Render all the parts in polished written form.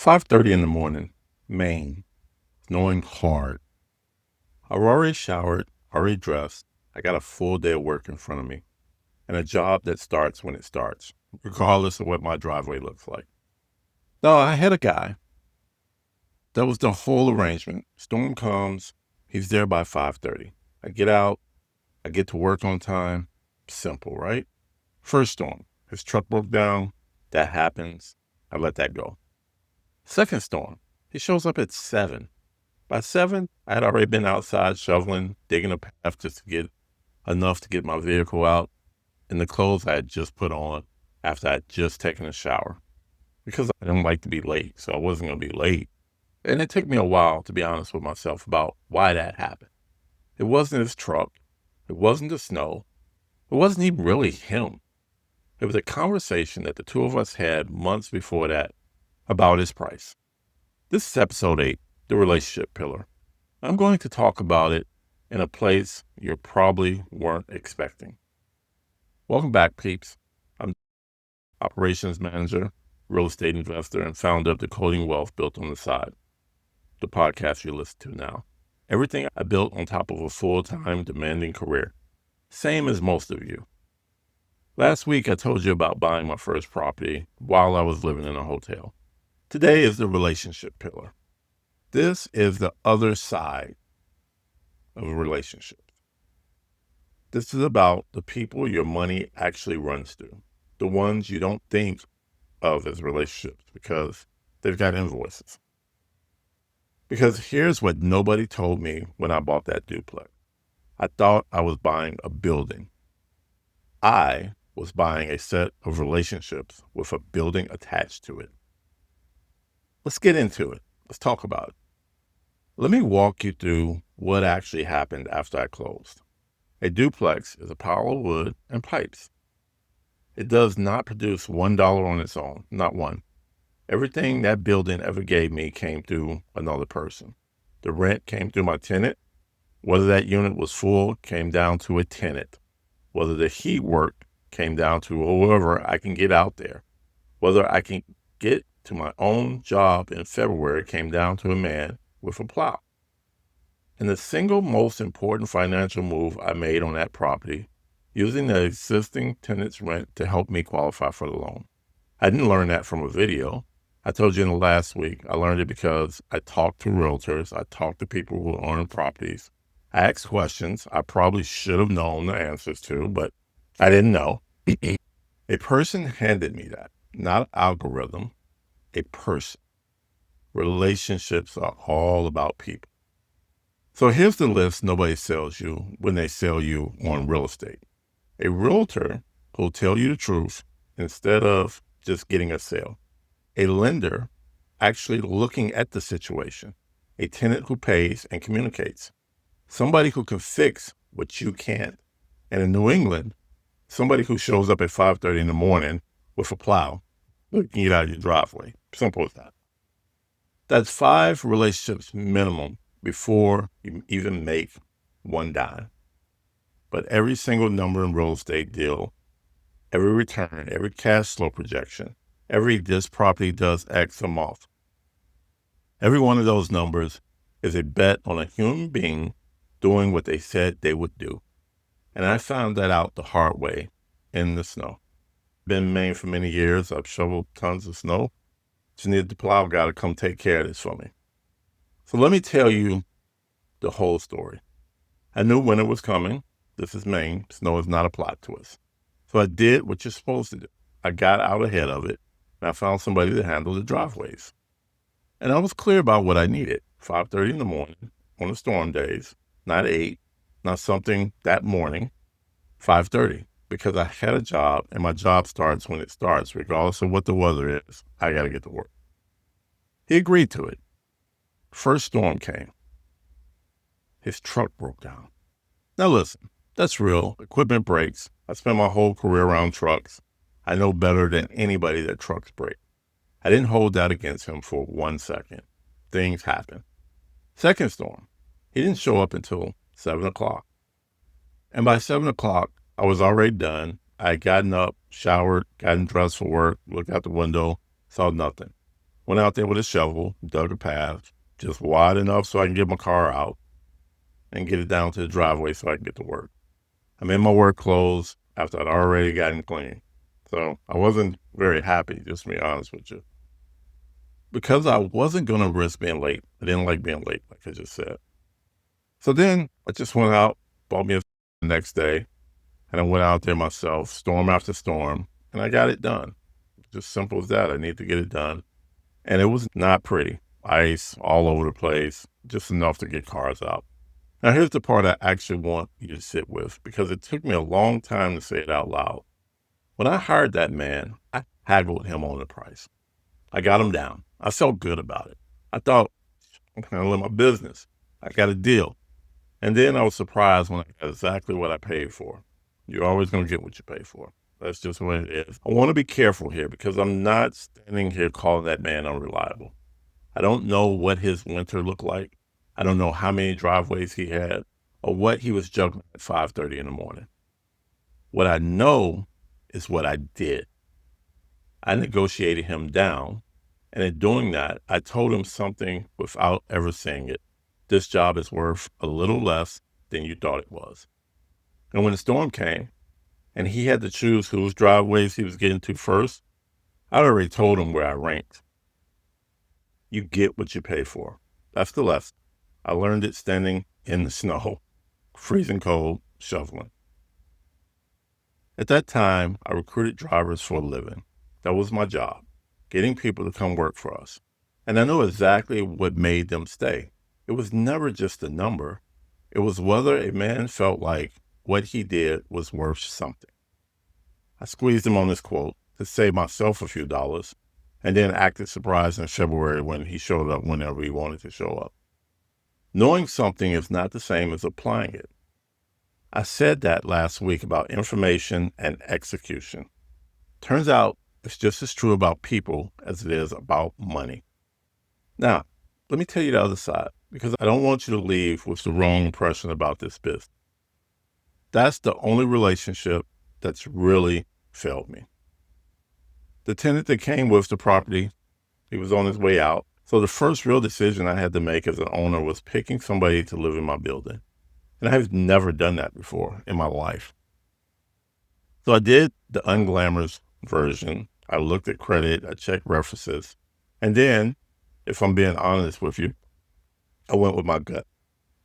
5:30 in the morning, Maine, snowing hard. I've already showered, already dressed. I got a full day of work in front of me and a job that starts when it starts, regardless of what my driveway looks like. No, I had a guy. That was the whole arrangement. Storm comes, he's there by 5:30. I get out, I get to work on time. Simple, right? First storm, his truck broke down. That happens. I let that go. Second storm, he shows up at 7. By 7, I had already been outside shoveling, digging a path just to get enough to get my vehicle out in the clothes I had just put on after I had just taken a shower. Because I didn't like to be late, so I wasn't going to be late. And it took me a while to be honest with myself about why that happened. It wasn't his truck. It wasn't the snow. It wasn't even really him. It was a conversation that the two of us had months before that about his price. This is episode 8, the relationship pillar. I'm going to talk about it in a place you probably weren't expecting. Welcome back, peeps. I'm operations manager, real estate investor, and founder of Decoding Wealth built on the side, the podcast you listen to now. Everything I built on top of a full-time demanding career, same as most of you. Last week, I told you about buying my first property while I was living in a hotel. Today is the relationship pillar. This is the other side of a relationship. This is about the people your money actually runs through, the ones you don't think of as relationships because they've got invoices. Because here's what nobody told me when I bought that duplex. I thought I was buying a building. I was buying a set of relationships with a building attached to it. Let's get into it. Let's talk about it. Let me walk you through what actually happened after I closed. A duplex is a pile of wood and pipes. It does not produce $1 on its own, not one. Everything that building ever gave me came through another person. The rent came through my tenant. Whether that unit was full came down to a tenant. Whether the heat worked came down to whoever I can get out there. Whether I can get to my own job in February came down to a man with a plow. And the single most important financial move I made on that property, using the existing tenant's rent to help me qualify for the loan. I didn't learn that from a video. I told you in the last week, I learned it because I talked to realtors. I talked to people who own properties. I asked questions I probably should have known the answers to, but I didn't know. A person handed me that, not an algorithm, a person. Relationships are all about people. So here's the list nobody sells you when they sell you on real estate. A realtor who'll tell you the truth instead of just getting a sale. A lender actually looking at the situation. A tenant who pays and communicates. Somebody who can fix what you can't. And in New England, somebody who shows up at 5:30 in the morning with a plow, looking it out of your driveway. Simple as that. That's 5 relationships minimum before you even make one dime. But every single number in real estate deal, every return, every cash flow projection, every this property does X a month. Every one of those numbers is a bet on a human being doing what they said they would do. And I found that out the hard way in the snow. Been in Maine for many years. I've shoveled tons of snow. Just needed the plow guy to come take care of this for me. So let me tell you the whole story. I knew winter was coming. This is Maine. Snow is not applied to us. So I did what you're supposed to do. I got out ahead of it, and I found somebody to handle the driveways. And I was clear about what I needed. 5:30 in the morning on the storm days, not 8, not something that morning, 5:30. Because I had a job, and my job starts when it starts, regardless of what the weather is. I got to get to work. He agreed to it. First storm came. His truck broke down. Now listen, that's real. Equipment breaks. I spent my whole career around trucks. I know better than anybody that trucks break. I didn't hold that against him for 1 second. Things happen. Second storm. He didn't show up until 7 o'clock. And by 7 o'clock, I was already done. I had gotten up, showered, gotten dressed for work, looked out the window, saw nothing. Went out there with a shovel, dug a path, just wide enough so I can get my car out and get it down to the driveway so I can get to work. I'm in my work clothes after I'd already gotten clean. So I wasn't very happy, just to be honest with you. Because I wasn't going to risk being late. I didn't like being late, like I just said. So then I just went out, bought me a the next day, and I went out there myself, storm after storm, and I got it done. Just simple as that. I need to get it done. And it was not pretty. Ice all over the place, just enough to get cars out. Now, here's the part I actually want you to sit with, because it took me a long time to say it out loud. When I hired that man, I haggled him on the price. I got him down. I felt good about it. I thought, I'm handling my business. I got a deal. And then I was surprised when I got exactly what I paid for. You're always going to get what you pay for. That's just what it is. I want to be careful here, because I'm not standing here calling that man unreliable. I don't know what his winter looked like. I don't know how many driveways he had or what he was juggling at 5:30 in the morning. What I know is what I did. I negotiated him down, and in doing that, I told him something without ever saying it. This job is worth a little less than you thought it was. And when the storm came and he had to choose whose driveways he was getting to first, I already told him where I ranked. You get what you pay for. That's the lesson. I learned it standing in the snow, freezing cold, shoveling. At that time, I recruited drivers for a living. That was my job, getting people to come work for us. And I knew exactly what made them stay. It was never just a number. It was whether a man felt like what he did was worth something. I squeezed him on this quote to save myself a few dollars, and then acted surprised in February when he showed up whenever he wanted to show up. Knowing something is not the same as applying it. I said that last week about information and execution. Turns out it's just as true about people as it is about money. Now, let me tell you the other side, because I don't want you to leave with the wrong impression about this business. That's the only relationship that's really failed me. The tenant that came with the property, he was on his way out. So the first real decision I had to make as an owner was picking somebody to live in my building. And I've never done that before in my life. So I did the unglamorous version. I looked at credit, I checked references. And then, if I'm being honest with you, I went with my gut.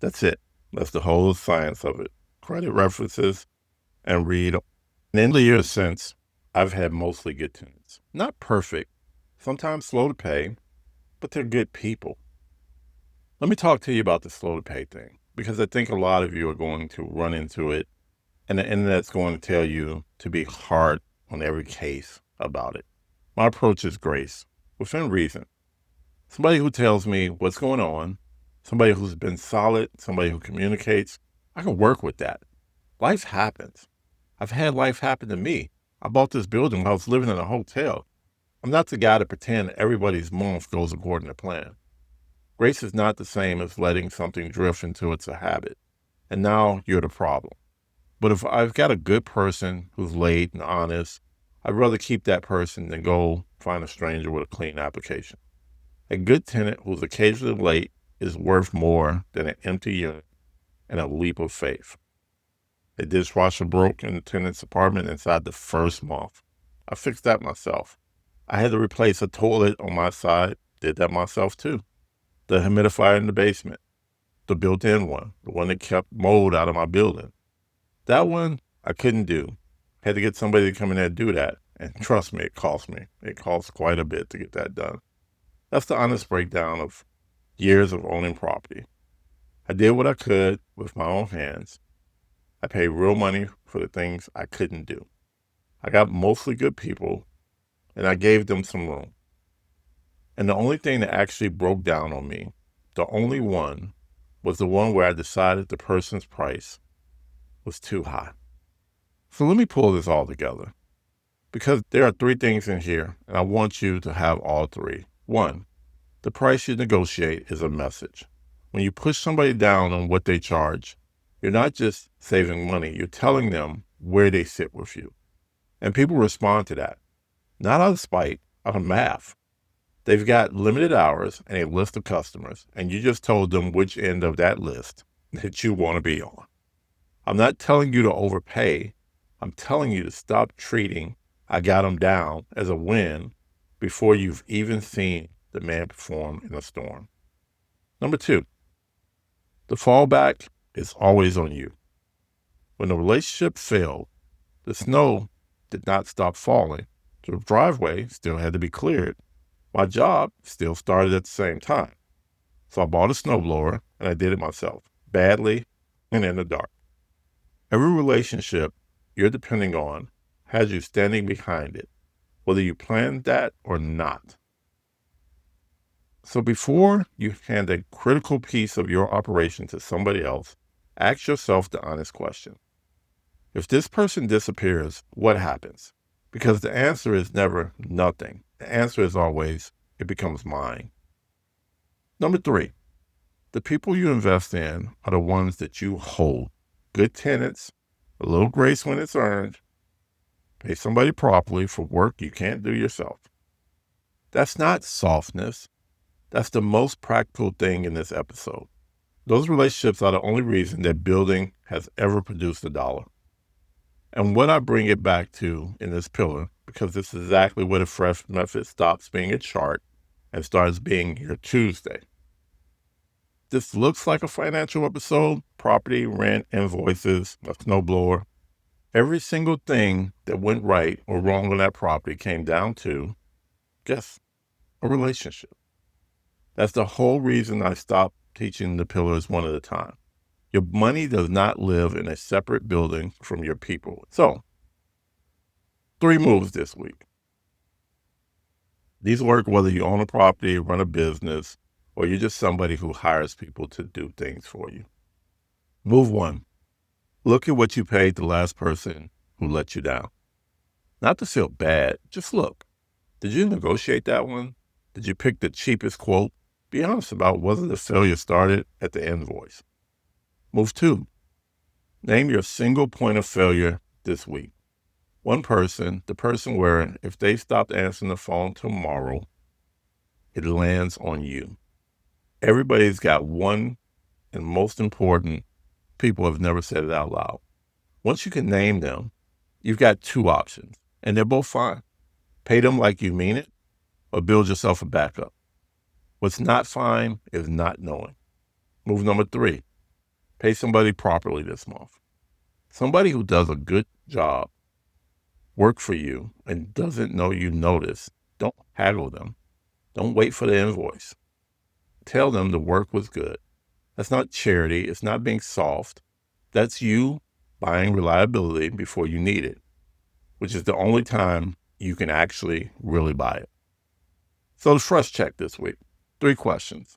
That's it. That's the whole science of it. Credit references and read. And in the years since, I've had mostly good tenants. Not perfect, sometimes slow to pay, but they're good people. Let me talk to you about the slow to pay thing, because I think a lot of you are going to run into it, and the internet's going to tell you to be hard on every case about it. My approach is grace, within reason. Somebody who tells me what's going on, somebody who's been solid, somebody who communicates, I can work with that. Life happens. I've had life happen to me. I bought this building while I was living in a hotel. I'm not the guy to pretend everybody's month goes according to plan. Grace is not the same as letting something drift until it's a habit. And now you're the problem. But if I've got a good person who's late and honest, I'd rather keep that person than go find a stranger with a clean application. A good tenant who's occasionally late is worth more than an empty unit and a leap of faith. A dishwasher broke in the tenant's apartment inside the first month. I fixed that myself. I had to replace a toilet on my side. Did that myself too. The humidifier in the basement. The built-in one. The one that kept mold out of my building. That one I couldn't do. Had to get somebody to come in there and do that. And trust me, it cost me. It cost quite a bit to get that done. That's the honest breakdown of years of owning property. I did what I could with my own hands. I paid real money for the things I couldn't do. I got mostly good people, and I gave them some room. And the only thing that actually broke down on me, the only one, was the one where I decided the person's price was too high. So let me pull this all together, because there are three things in here, and I want you to have all three. One, the price you negotiate is a message. When you push somebody down on what they charge, you're not just saving money, you're telling them where they sit with you. And people respond to that, not out of spite, out of math. They've got limited hours and a list of customers, and you just told them which end of that list that you want to be on. I'm not telling you to overpay. I'm telling you to stop treating "I got them down" as a win before you've even seen the man perform in a storm. Number 2, the fallback is always on you. When the relationship failed, the snow did not stop falling. The driveway still had to be cleared. My job still started at the same time. So I bought a snowblower and I did it myself, badly and in the dark. Every relationship you're depending on has you standing behind it, whether you planned that or not. So before you hand a critical piece of your operation to somebody else, ask yourself the honest question. If this person disappears, what happens? Because the answer is never nothing. The answer is always, it becomes mine. Number 3, the people you invest in are the ones that you hold. Good tenants, a little grace when it's earned, pay somebody properly for work you can't do yourself. That's not softness. That's the most practical thing in this episode. Those relationships are the only reason that building has ever produced a dollar. And what I bring it back to in this pillar, because this is exactly where the fresh method stops being a chart and starts being your Tuesday. This looks like a financial episode: property, rent, invoices, a snowblower. Every single thing that went right or wrong on that property came down to, guess, a relationship. That's the whole reason I stopped teaching the pillars one at a time. Your money does not live in a separate building from your people. So, 3 moves this week. These work whether you own a property, run a business, or you're just somebody who hires people to do things for you. Move 1. Look at what you paid the last person who let you down. Not to feel bad, just look. Did you negotiate that one? Did you pick the cheapest quote? Be honest about whether the failure started at the invoice. Move 2. Name your single point of failure this week. One person, the person where if they stopped answering the phone tomorrow, it lands on you. Everybody's got one, and most important, people have never said it out loud. Once you can name them, you've got 2 options, and they're both fine. Pay them like you mean it, or build yourself a backup. What's not fine is not knowing. Move number 3, pay somebody properly this month. Somebody who does a good job, work for you, and doesn't know you notice. Don't haggle them. Don't wait for the invoice. Tell them the work was good. That's not charity. It's not being soft. That's you buying reliability before you need it, which is the only time you can actually really buy it. So the fresh check this week, 3 questions.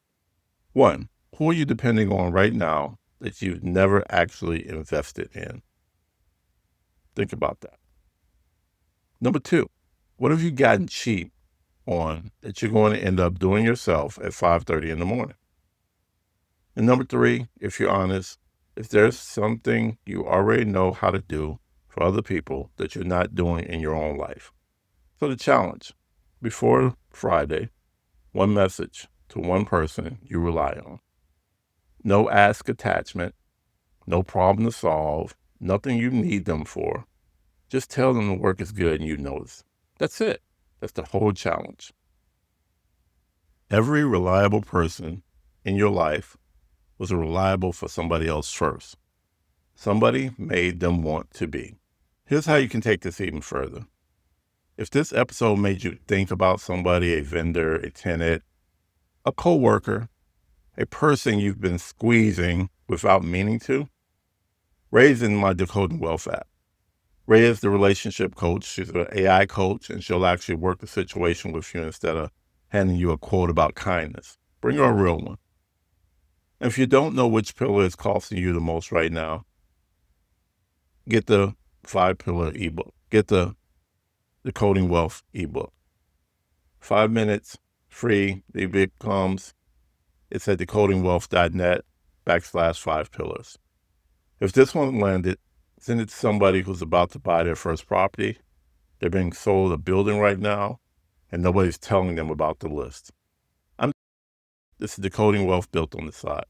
1, who are you depending on right now that you've never actually invested in? Think about that. Number 2, what have you gotten cheap on that you're going to end up doing yourself at 5:30 in the morning? And number 3, if you're honest, if there's something you already know how to do for other people that you're not doing in your own life. So the challenge, before Friday, 1 message to 1 person you rely on. No ask attachment, no problem to solve, nothing you need them for. Just tell them the work is good and you notice. That's it. That's the whole challenge. Every reliable person in your life was reliable for somebody else first. Somebody made them want to be. Here's how you can take this even further. If this episode made you think about somebody, a vendor, a tenant, a coworker, a person you've been squeezing without meaning to, Ray's in my Decoding Wealth app. Ray is the relationship coach. She's an AI coach, and she'll actually work the situation with you instead of handing you a quote about kindness. Bring her a real one. And if you don't know which pillar is costing you the most right now, get the 5-pillar ebook. Get the Decoding Wealth ebook. 5 minutes, free. The ebook comes. It's at decodingwealth.net/5pillars. If this one landed, send it to somebody who's about to buy their first property. They're being sold a building right now, and nobody's telling them about the list. This is Decoding Wealth Built on the Side.